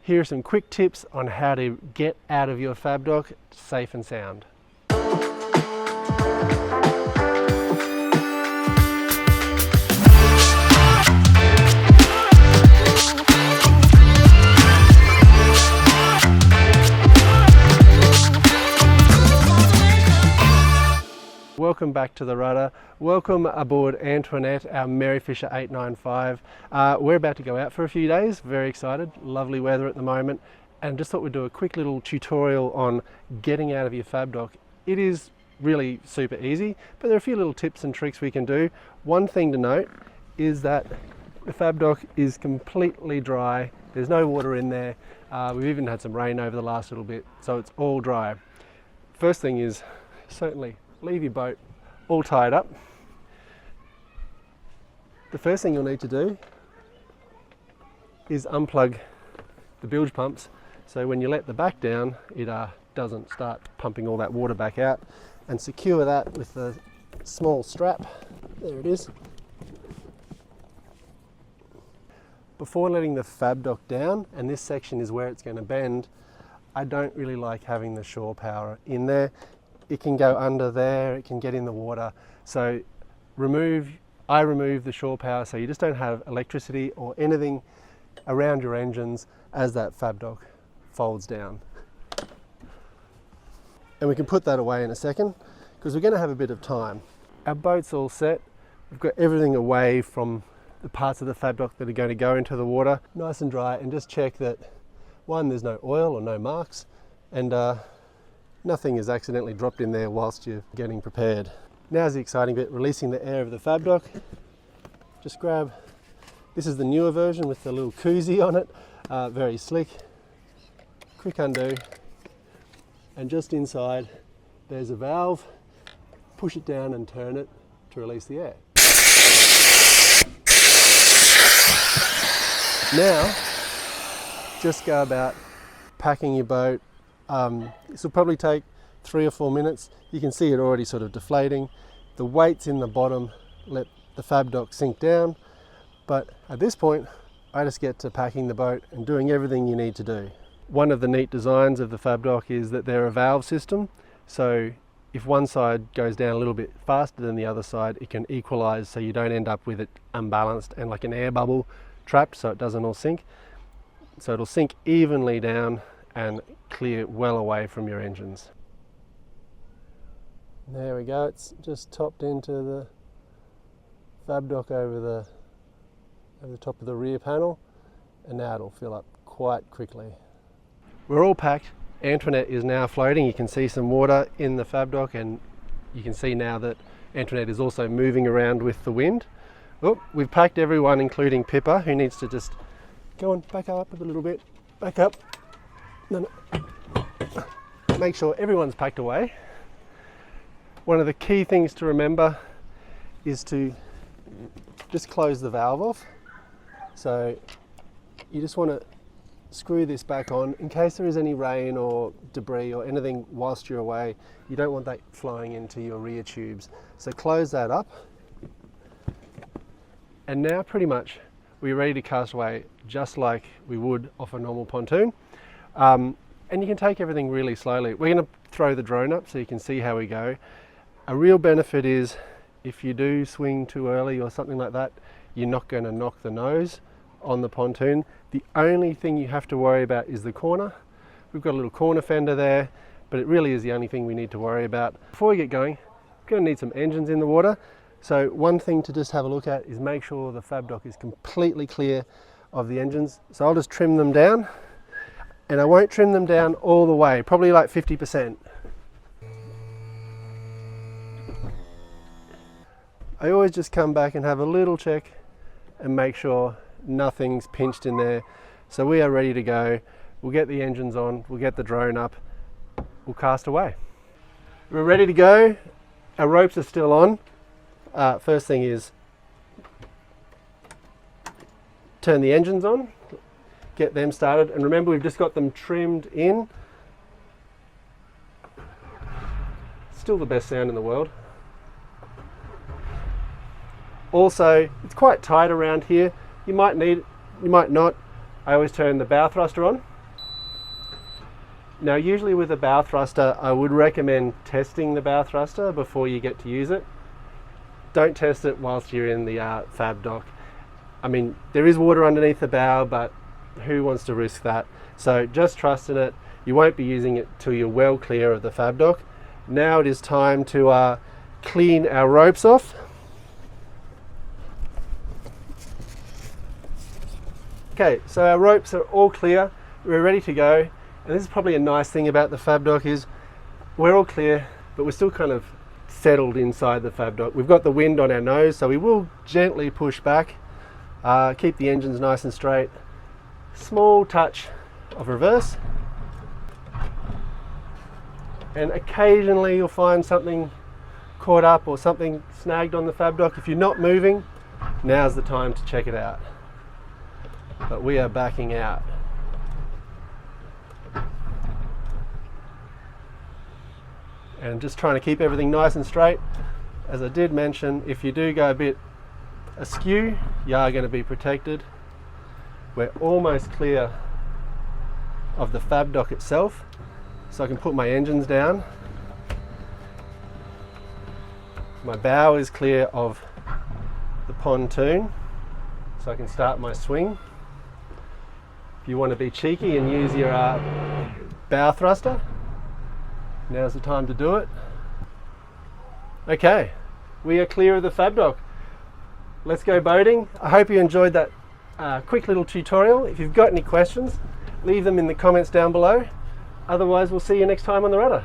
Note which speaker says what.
Speaker 1: Here are some quick tips on how to get out of your FAB dock safe and sound. Welcome back to the Rudder. Welcome aboard Antoinette, our Merry Fisher 895. We're about to go out for a few days, very excited, lovely weather at the moment, and just thought we'd do a quick little tutorial on getting out of your FAB dock. It is really super easy, but there are a few little tips and tricks we can do. One thing to note is that the FAB dock is completely dry. There's no water in there. We've even had some rain over the last little bit, so it's all dry. First thing is certainly leave your boat all tied up. The first thing you'll need to do is unplug the bilge pumps, so when you let the back down it doesn't start pumping all that water back out, and secure that with a small strap. There it is. Before letting the FAB dock down, and this section is where it's going to bend, I don't really like having the shore power in there. It can go under there, it can get in the water. So I remove the shore power so you just don't have electricity or anything around your engines as that FAB dock folds down. And we can put that away in a second because we're going to have a bit of time. Our boat's all set. We've got everything away from the parts of the FAB dock that are going to go into the water, nice and dry, and just check that, one, there's no oil or no marks, and nothing is accidentally dropped in there whilst you're getting prepared. Now's the exciting bit, releasing the air of the FAB dock. Just grab, this is the newer version with the little koozie on it, very slick. Quick undo, and just inside there's a valve. Push it down and turn it to release the air. Now, just go about packing your boat. This will probably take 3 or 4 minutes. You can see it already sort of deflating. The weights in the bottom let the FAB dock sink down, but at this point I just get to packing the boat and doing everything you need to do. One of the neat designs of the FAB dock is that they're a valve system, so if one side goes down a little bit faster than the other side, it can equalize so you don't end up with it unbalanced and like an air bubble trapped, so it doesn't all sink. So it'll sink evenly down and clear well away from your engines. There we go, it's just topped into the FAB dock over the top of the rear panel, and now it'll fill up quite quickly. We're all packed. Antoinette is now floating. You can see some water in the FAB dock, and you can see now that Antoinette is also moving around with the wind. Oh, we've packed everyone, including Pippa, who needs to just go on, back up a little bit, back up. No. Make sure everyone's packed away. One of the key things to remember is to just close the valve off. So you just want to screw this back on in case there is any rain or debris or anything whilst you're away. You don't want that flowing into your rear tubes. So close that up. And now pretty much we're ready to cast away just like we would off a normal pontoon. And you can take everything really slowly. We're going to throw the drone up so you can see how we go. A real benefit is if you do swing too early or something like that, you're not going to knock the nose on the pontoon. The only thing you have to worry about is the corner. We've got a little corner fender there, but it really is the only thing we need to worry about. Before we get going, we're going to need some engines in the water. So one thing to just have a look at is make sure the FAB dock is completely clear of the engines. So I'll just trim them down. And I won't trim them down all the way, probably like 50%. I always just come back and have a little check and make sure nothing's pinched in there. So we are ready to go. We'll get the engines on, we'll get the drone up, we'll cast away. We're ready to go. Our ropes are still on. First thing is turn the engines on. Get them started, and remember we've just got them trimmed in. Still the best sound in the world. Also, it's quite tight around here. You might need it, you might not. I always turn the bow thruster on Now usually with a bow thruster, I would recommend testing the bow thruster before you get to use it. Don't test it whilst you're in the FAB dock. I mean, there is water underneath the bow, but who wants to risk that? So just trust in it. You won't be using it till you're well clear of the FAB dock. Now it is time to clean our ropes off. Okay, so our ropes are all clear. We're ready to go. And this is probably a nice thing about the FAB dock is we're all clear, but we're still kind of settled inside the FAB dock. We've got the wind on our nose, so we will gently push back, keep the engines nice and straight. Small touch of reverse. And occasionally you'll find something caught up or something snagged on the FAB dock. If you're not moving, now's the time to check it out. But we are backing out. And just trying to keep everything nice and straight. As I did mention, if you do go a bit askew, you are going to be protected. We're almost clear of the FAB dock itself, so I can put my engines down. My bow is clear of the pontoon, so I can start my swing. If you want to be cheeky and use your bow thruster, now's the time to do it. Okay, we are clear of the FAB dock. Let's go boating. I hope you enjoyed that quick little tutorial. If you've got any questions, leave them in the comments down below. Otherwise, we'll see you next time on the Rudder.